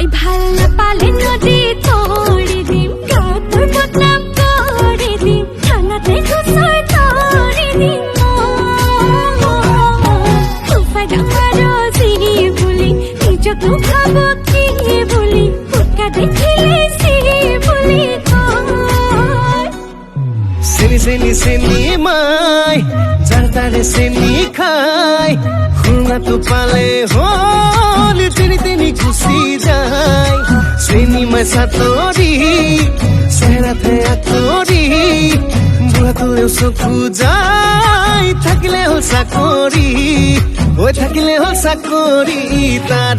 তই ভাল নাপালে নদী তৰি দিম গাঁৱৰ বদনাম কৰি দিম থানাতে গোচৰ তৰি দিম তোফাই ডাঙৰ যি বুলি নিজক ভাব কি বুলি ফুটকা দেখিলে চি বুলি কয় চেনি চেনি চেনি মাই যাৰ তাৰে চেনি খাই খুঙাটো পালে হল তেনি তেনি গুচি যায় চেনি মাই চাতৰি চেহেৰাতে আঁতৰি বুঢ়াটোৰেও চকু যায় থাকিলে হ'ল চাকৰি থাকিলে হ'ল চাকৰি তাৰ